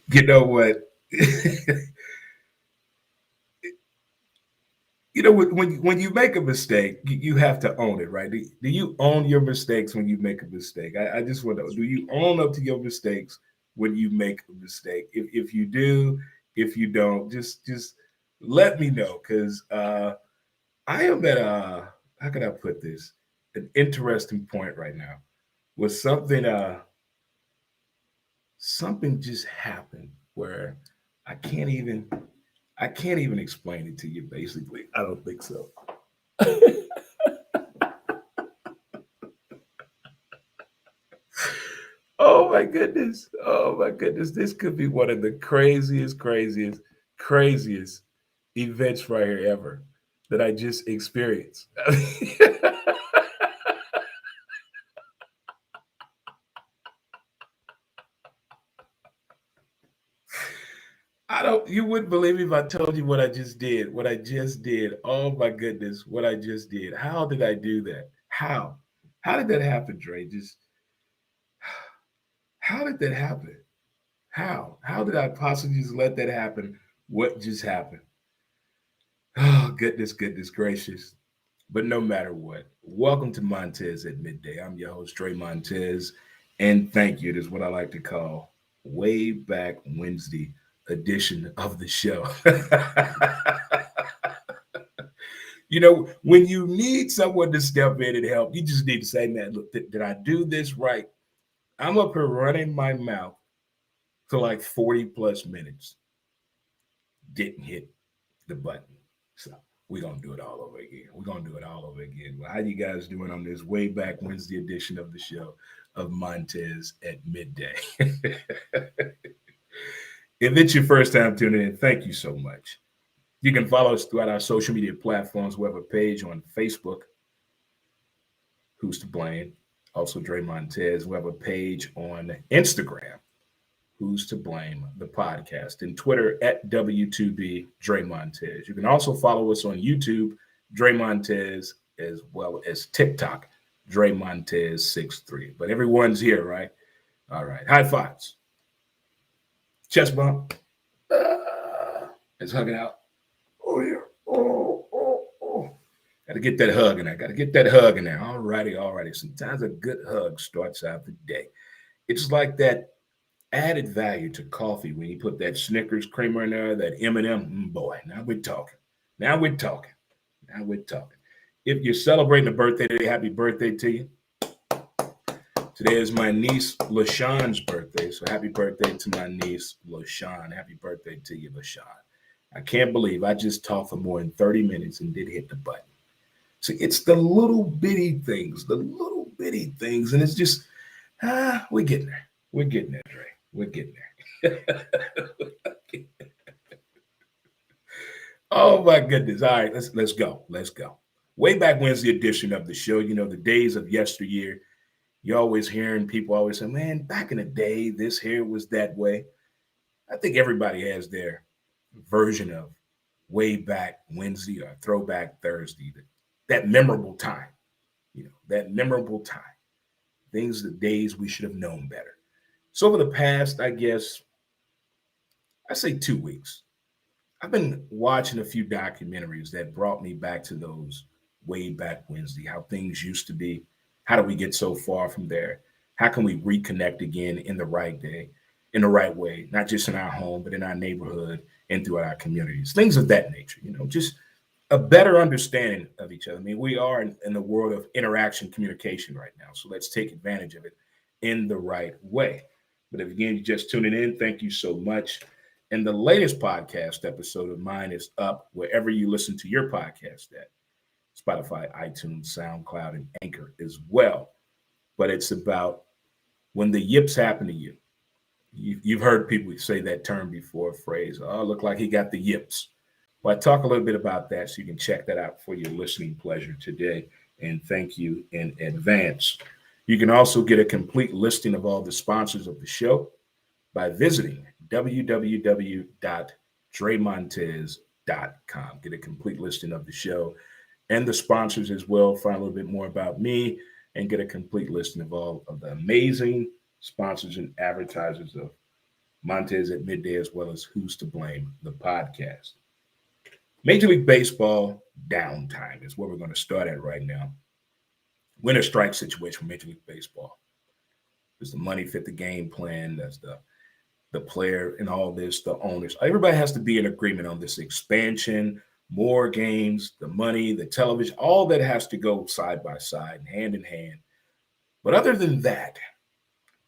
You know what? when you make a mistake, you have to own it, right? Do you own your mistakes when you make a mistake? I just want to know, do you own up to your mistakes when you make a mistake? If you do, if you don't, just let me know because I am at a how can I put this? An interesting point right now where something just happened where I can't even I can't even explain it to you. Basically, I don't think so. Oh my goodness. Oh my goodness. This could be one of the craziest events right here ever that I just experienced. I don't you wouldn't believe me if I told you what I just did. What I just did. Oh my goodness, what I just did. How did I do that? How? How did that happen, Dre? Just how did that happen? How? How did I possibly just let that happen? What just happened? Oh, goodness gracious. But no matter what, welcome to Montez at Midday. I'm your host, Dre Montez, and thank you. It is what I like to call Way Back Wednesday edition of the show. When you need someone to step in and help, you just need to say, man, look, did I do this right? I'm up here running my mouth for like 40 plus minutes, didn't hit the button. So we're gonna do it all over again. We're gonna do it all over again. Well, how you guys doing on this way back Wednesday edition of the show of Montez at midday? If it's your first time tuning in, thank you so much. You can follow us throughout our social media platforms. We have a page on Facebook, Who's to Blame? Also, Dre Montez. We have a page on Instagram, Who's to Blame? The podcast, and Twitter at W2B Dre Montez. You can also follow us on YouTube, Dre Montez, as well as TikTok, Dre Montez 63. But everyone's here, right? All right. High fives. Chest bump. Let's hug it out. Oh, yeah. Oh. Got to get that hug in there. Got to get that hug in there. All righty, all righty. Sometimes a good hug starts out the day. It's like that added value to coffee when you put that Snickers creamer in there, that M&M. Boy, now we're talking. Now we're talking. Now we're talking. If you're celebrating a birthday today, happy birthday to you. Today is my niece LaShawn's birthday, so happy birthday to my niece LaShawn. Happy birthday to you, LaShawn. I can't believe I just talked for more than 30 minutes and did hit the button. See, it's the little bitty things, and it's just, we're getting there. We're getting there, Dre. We're getting there. Oh my goodness! All right, let's go. Let's go. Way back Wednesday edition of the show. You know the days of yesteryear. You're always hearing people always say, "Man, back in the day, this here was that way." I think everybody has their version of way back Wednesday or throwback Thursday. That memorable time. That memorable time. Things, the days we should have known better. So over the past, I guess, I say 2 weeks. I've been watching a few documentaries that brought me back to those way back Wednesday, how things used to be. How do we get so far from there? How can we reconnect again in the right day, in the right way, not just in our home, but in our neighborhood and throughout our communities? Things of that nature, just a better understanding of each other. I mean, we are in the world of interaction communication right now. So let's take advantage of it in the right way. But if again, you're just tuning in, thank you so much. And the latest podcast episode of mine is up wherever you listen to your podcast at Spotify, iTunes, SoundCloud, and Anchor as well. But it's about when the yips happen to you. You've heard people say that term before, phrase, oh, look like he got the yips. Well, I talk a little bit about that so you can check that out for your listening pleasure today. And thank you in advance. You can also get a complete listing of all the sponsors of the show by visiting www.dremontez.com. Get a complete listing of the show and the sponsors as well. Find a little bit more about me and get a complete listing of all of the amazing sponsors and advertisers of Montez at Midday, as well as Who's to Blame, the podcast. Major League Baseball downtime is where we're going to start at right now. Winter strike situation for Major League Baseball. Does the money fit the game plan? Does the player and all this, the owners? Everybody has to be in agreement on this expansion, more games, the money, the television, all that has to go side by side, hand in hand. But other than that,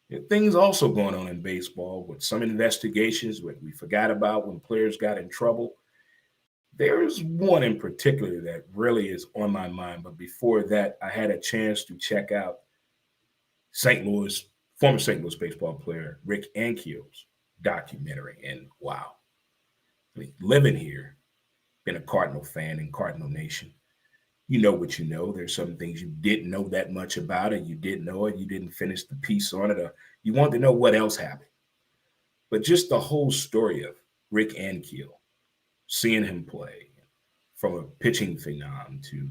there are things also going on in baseball with some investigations that we forgot about when players got in trouble. There's one in particular that really is on my mind. But before that, I had a chance to check out St. Louis, former St. Louis baseball player Rick Ankiel's documentary. And wow, I mean, living here, been a Cardinal fan in Cardinal Nation. You know what you know. There's some things you didn't know that much about it. You didn't know it. You didn't finish the piece on it. Or you wanted to know what else happened. But just the whole story of Rick Ankiel, seeing him play from a pitching phenom to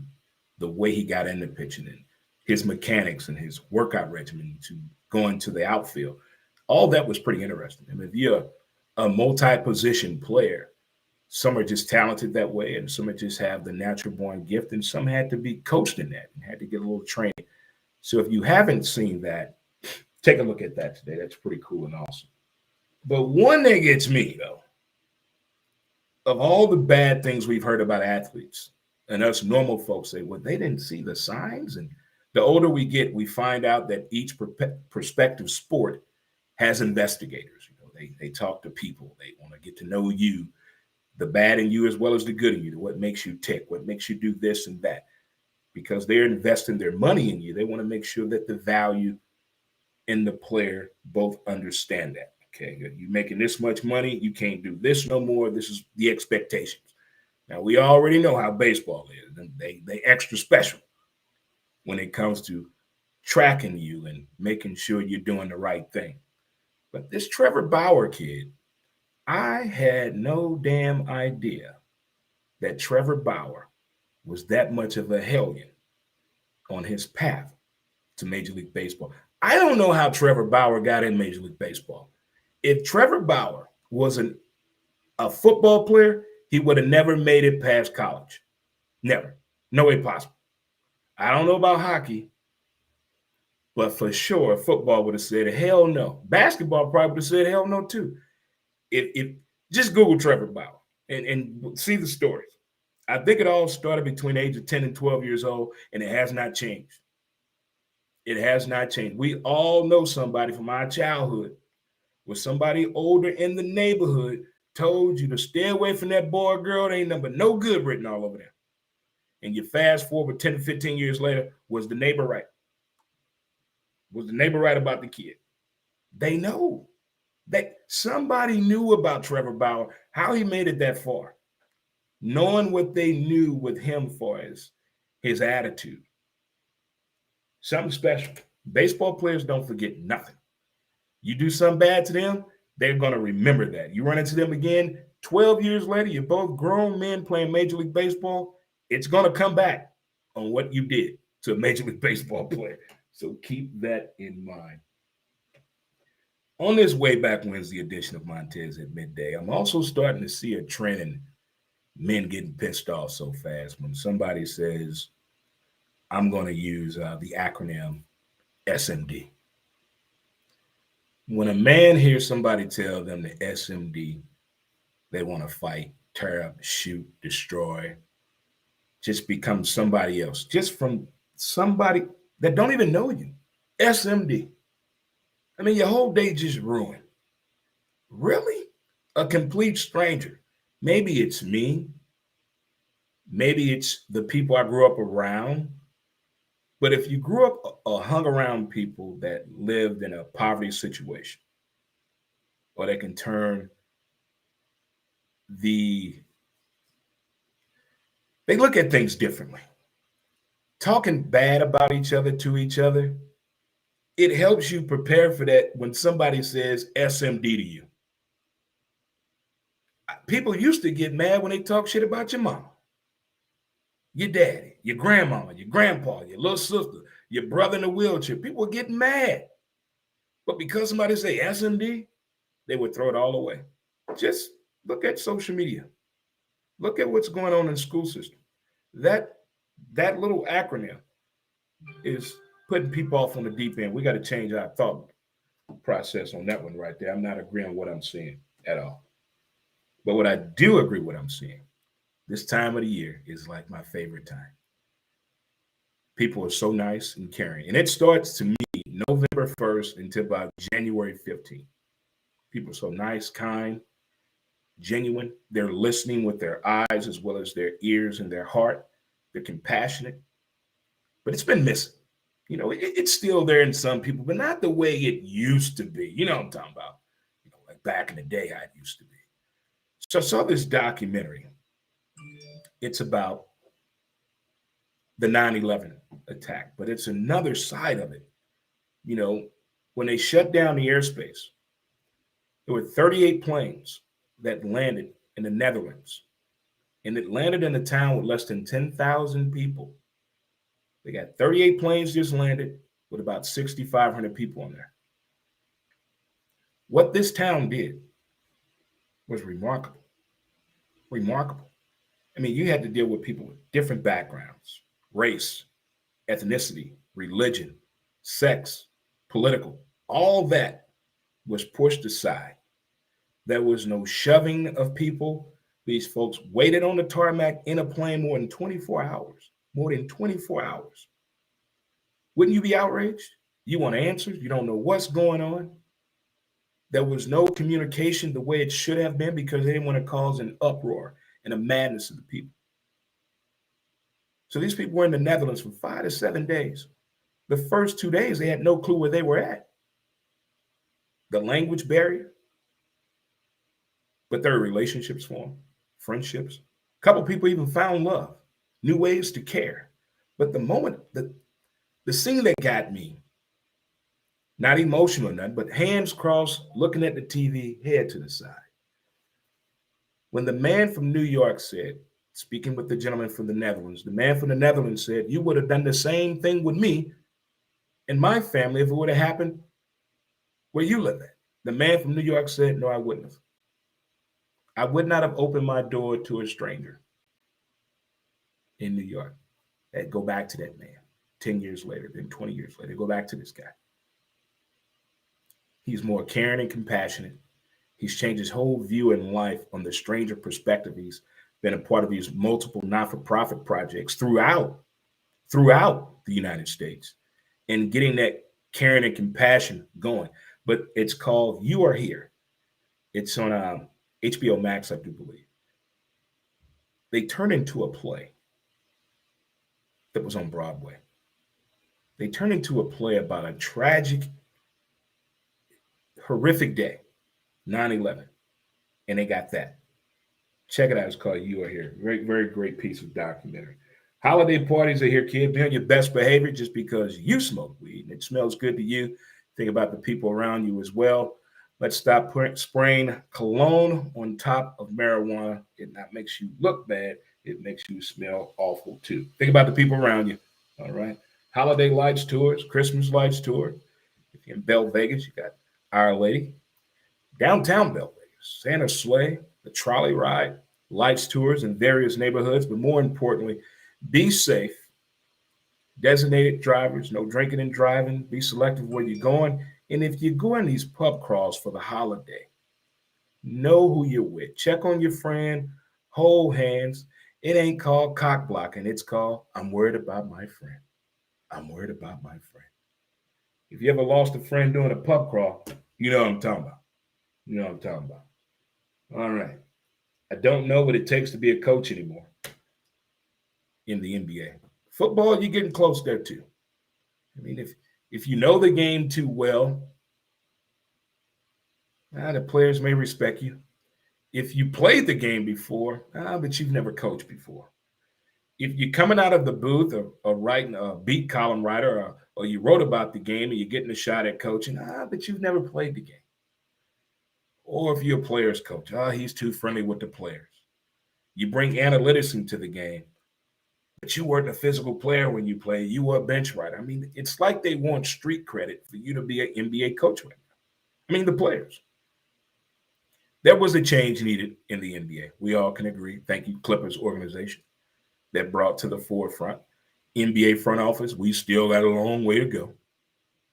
the way he got into pitching and his mechanics and his workout regimen to going to the outfield, all that was pretty interesting. I mean, if you're a multi-position player, some are just talented that way, and some just have the natural born gift, and some had to be coached in that and had to get a little training. So if you haven't seen that, take a look at that today. That's pretty cool and awesome. But one that gets me, though, of all the bad things we've heard about athletes and us normal folks say, well, they didn't see the signs. And the older we get, we find out that each prospective sport has investigators. You know, they talk to people. They want to get to know you, the bad in you as well as the good in you, what makes you tick, what makes you do this and that. Because they're investing their money in you, they want to make sure that the value in the player both understand that. Okay, you're making this much money, you can't do this no more. This is the expectations. Now we already know how baseball is, and they extra special when it comes to tracking you and making sure you're doing the right thing. But this Trevor Bauer kid, I had no damn idea that Trevor Bauer was that much of a hellion on his path to Major League Baseball. I don't know how Trevor Bauer got in Major League Baseball. If Trevor Bauer wasn't a football player, he would have never made it past college. Never. No way possible. I don't know about hockey, but for sure, football would have said hell no. Basketball probably would have said hell no too. If just Google Trevor Bauer and see the stories. I think it all started between the age of 10 and 12 years old, and it has not changed. It has not changed. We all know somebody from our childhood where somebody older in the neighborhood told you to stay away from that boy or girl. There ain't nothing but no good written all over there. And you fast forward 10 to 15 years later, was the neighbor right? Was the neighbor right about the kid? They know. That somebody knew about Trevor Bauer, how he made it that far, knowing what they knew with him for his attitude. Something special. Baseball players don't forget nothing. You do something bad to them, they're going to remember that. You run into them again 12 years later, you're both grown men playing Major League Baseball, it's going to come back on what you did to a Major League Baseball player. So keep that in mind. On this Way Back Wednesday edition of Montez at Midday, I'm also starting to see a trend in men getting pissed off so fast when somebody says, I'm going to use the acronym SMD. When a man hears somebody tell them the SMD, they want to fight, tear up, shoot, destroy, just become somebody else, just from somebody that don't even know you. SMD. I mean, your whole day just ruined. Really? A complete stranger. Maybe it's me. Maybe it's the people I grew up around. But if you grew up or hung around people that lived in a poverty situation, or that can turn they look at things differently. Talking bad about each other to each other, it helps you prepare for that when somebody says SMD to you. People used to get mad when they talk shit about your mama, your daddy, your grandmama, your grandpa, your little sister, your brother in a wheelchair. People were getting mad. But because somebody say SMD, they would throw it all away. Just look at social media. Look at what's going on in the school system. That that little acronym is putting people off on the deep end. We got to change our thought process on that one right there. I'm not agreeing with what I'm seeing at all. But what I do agree with what I'm seeing, this time of the year is like my favorite time. People are so nice and caring. And it starts to me November 1st until about January 15th. People are so nice, kind, genuine. They're listening with their eyes as well as their ears and their heart. They're compassionate. But it's been missing. It's still there in some people, but not the way it used to be. You know what I'm talking about? Like back in the day, how it used to be. So I saw this documentary. It's about the 9/11 attack, but it's another side of it. You know, when they shut down the airspace, there were 38 planes that landed in the Netherlands, and it landed in a town with less than 10,000 people. They got 38 planes just landed with about 6,500 people on there. What this town did was remarkable. Remarkable. I mean, you had to deal with people with different backgrounds, race, ethnicity, religion, sex, political. All that was pushed aside. There was no shoving of people. These folks waited on the tarmac in a plane more than 24 hours. More than 24 hours. Wouldn't you be outraged? You want answers. You don't know what's going on. There was no communication the way it should have been because they didn't want to cause an uproar and a madness of the people. So these people were in the Netherlands for 5 to 7 days. The first 2 days, they had no clue where they were at. The language barrier. But their relationships formed, friendships. A couple people even found love, new ways to care. But the scene that got me, not emotional or nothing, but hands crossed, looking at the TV, head to the side. When the man from New York said, speaking with the gentleman from the Netherlands, the man from the Netherlands said, you would have done the same thing with me and my family if it would have happened where you live at. The man from New York said, no, I wouldn't have. I would not have opened my door to a stranger in New York. I'd go back to that man 10 years later, then 20 years later, go back to this guy. He's more caring and compassionate. He's changed his whole view in life on the stranger perspective. He's been a part of these multiple not-for-profit projects throughout the United States and getting that caring and compassion going. But it's called You Are Here. It's on HBO Max, I do believe. They turned into a play that was on Broadway. They turned into a play about a tragic, horrific day, 9/11, and they got that. Check it out. It's called You Are Here. Very, very great piece of documentary. Holiday parties are here, kid. Be on your best behavior just because you smoke weed and it smells good to you. Think about the people around you as well. Let's stop spraying cologne on top of marijuana. It not makes you look bad. It makes you smell awful too. Think about the people around you. All right. Holiday lights tours, Christmas lights tour. If you're in Belle Vegas, you got Our Lady. Downtown Belle Vegas, Santa sleigh, the trolley ride, lights tours in various neighborhoods. But more importantly, be safe. Designated drivers, no drinking and driving. Be selective where you're going. And if you go in these pub crawls for the holiday, know who you're with. Check on your friend, hold hands. It ain't called cock blocking. It's called I'm worried about my friend. I'm worried about my friend. If you ever lost a friend doing a pub crawl, you know what I'm talking about. You know what I'm talking about. All right. I don't know what it takes to be a coach anymore in the NBA. Football, you're getting close there too. I mean, if you know the game too well, the players may respect you. If you played the game before, but you've never coached before. If you're coming out of the booth or writing a beat column writer or you wrote about the game and you're getting a shot at coaching, but you've never played the game. Or if you're a player's coach, he's too friendly with the players. You bring analytics into the game, but you weren't a physical player when you played. You were a bench writer. I mean, it's like they want street credit for you to be an NBA coach right now. I mean, the players. There was a change needed in the NBA. We all can agree. Thank you, Clippers organization, that brought to the forefront. NBA front office, we still got a long way to go,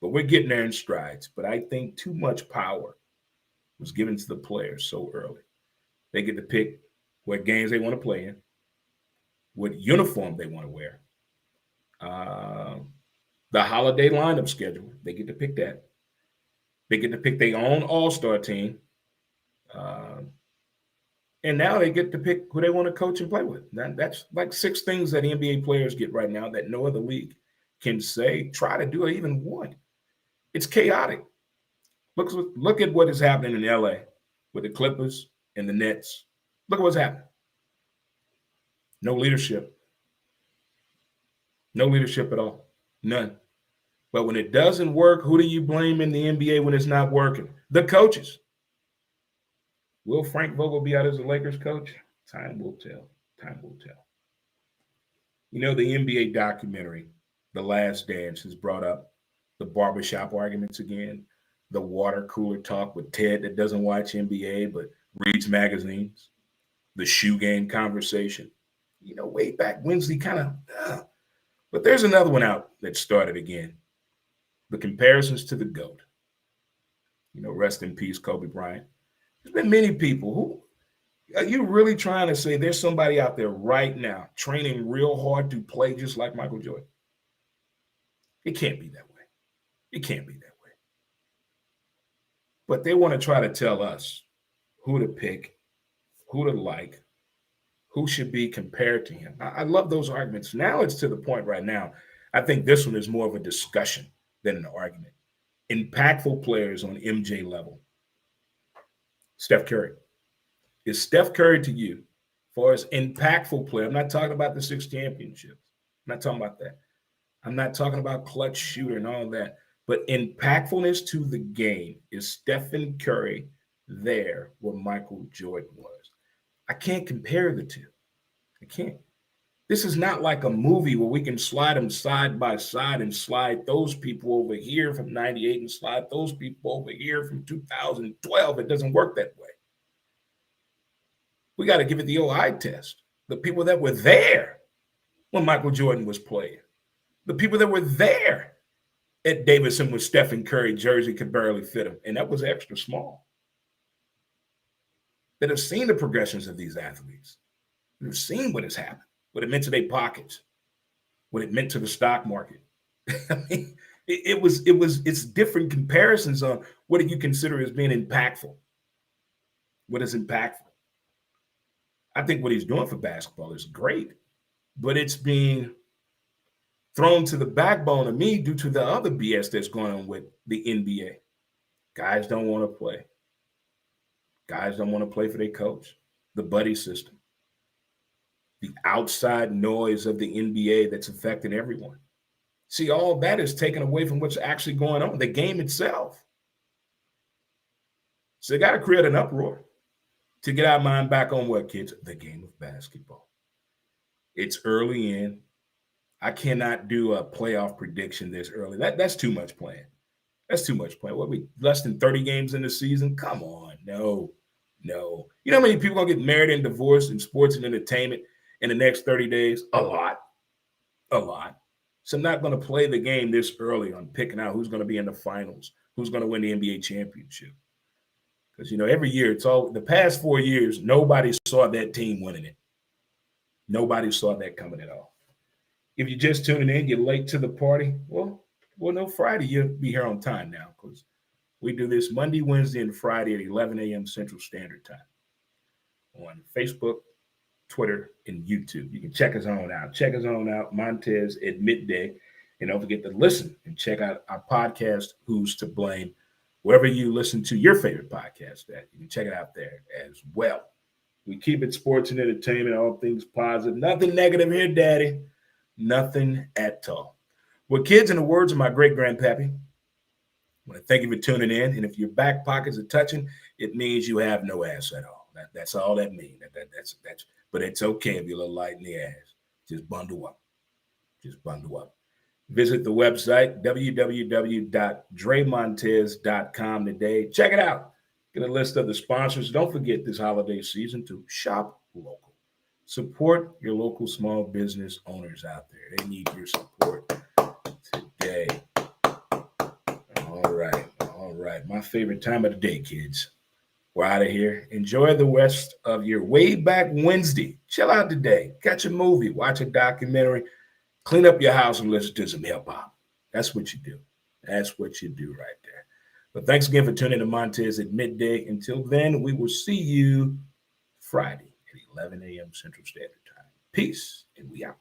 but we're getting there in strides. But I think too much power was given to the players so early. They get to pick what games they want to play in, what uniform they want to wear, uh, the holiday lineup schedule. They get to pick that. They get to pick their own all-star team. Uh, and now they get to pick who they want to coach and play with. That's like six things that NBA players get right now that no other league can say, try to do, or even want. It's chaotic. Look at what is happening in LA with the Clippers and the Nets. Look at what's happening. No leadership. No leadership at all. None. But when it doesn't work, who do you blame in the NBA when it's not working? The coaches. Will Frank Vogel be out as a Lakers coach? Time will tell. Time will tell. You know, the NBA documentary, The Last Dance, has brought up the barbershop arguments again, the water cooler talk with Ted that doesn't watch NBA but reads magazines, the shoe game conversation. You know, way back Wednesday, kind of. But there's another one out that started again. The comparisons to the GOAT. You know, rest in peace, Kobe Bryant. There's been many people who, are you really trying to say there's somebody out there right now training real hard to play just like Michael Jordan? It can't be that way. It can't be that way. But they want to try to tell us who to pick, who to like, who should be compared to him. I love those arguments. Now it's to the point right now. I think this one is more of a discussion than an argument. Impactful players on MJ level. Steph Curry. Is Steph Curry to you, for as impactful player? I'm not talking about the 6 championships. I'm not talking about that. I'm not talking about clutch shooter and all that. But impactfulness to the game, is Stephen Curry there where Michael Jordan was? I can't compare the two. I can't. This is not like a movie where we can slide them side by side and slide those people over here from 98 and slide those people over here from 2012. It doesn't work that way. We got to give it the old eye test. The people that were there when Michael Jordan was playing, the people that were there at Davidson when Stephen Curry jersey could barely fit him, and that was extra small, that have seen the progressions of these athletes, that have seen what has happened, what it meant to their pockets, what it meant to the stock market. I mean, it's different comparisons on what do you consider as being impactful. What is impactful? I think what he's doing for basketball is great, but it's being thrown to the backbone of me due to the other BS that's going on with the NBA. Guys don't want to play. Guys don't want to play for their coach. The buddy system. The outside noise of the NBA that's affecting everyone. See, all that is taken away from what's actually going on, the game itself. So they got to create an uproar to get our mind back on what, kids? The game of basketball. It's early in. I cannot do a playoff prediction this early. That's too much playing. That's too much playing. What, we less than 30 games in the season? Come on. No. You know how many people are going to get married and divorced in sports and entertainment in the next 30 days? A lot. So I'm not going to play the game this early on picking out who's going to be in the finals, who's going to win the NBA championship. Because, you know, every year, it's all the past 4 years, nobody saw that team winning it. Nobody saw that coming at all. If you're just tuning in, you're late to the party. Well, no, Friday, you'll be here on time now because we do this Monday, Wednesday, and Friday at 11 a.m. Central Standard Time on Facebook, Twitter, and YouTube. You can check us on out. Check us on out, Montez at midday. And don't forget to listen and check out our podcast, Who's to Blame, wherever you listen to your favorite podcast at. You can check it out there as well. We keep it sports and entertainment, all things positive. Nothing negative here, Daddy. Nothing at all. Well, kids, in the words of my great-grandpappy, I want to thank you for tuning in. And if your back pockets are touching, it means you have no ass at all. That's all that means. That's. But it's okay if you're a little light in the ass. Just bundle up. Visit the website, www.dremontez.com today. Check it out. Get a list of the sponsors. Don't forget this holiday season to shop local. Support your local small business owners out there. They need your support today. All right. All right. My favorite time of the day, kids. We're out of here. Enjoy the rest of your way back Wednesday. Chill out today. Catch a movie, watch a documentary, clean up your house, and listen to some hip hop. That's what you do. That's what you do right there. But thanks again for tuning in to Montez at midday. Until then, we will see you Friday at 11 a.m. Central Standard Time. Peace, and we out.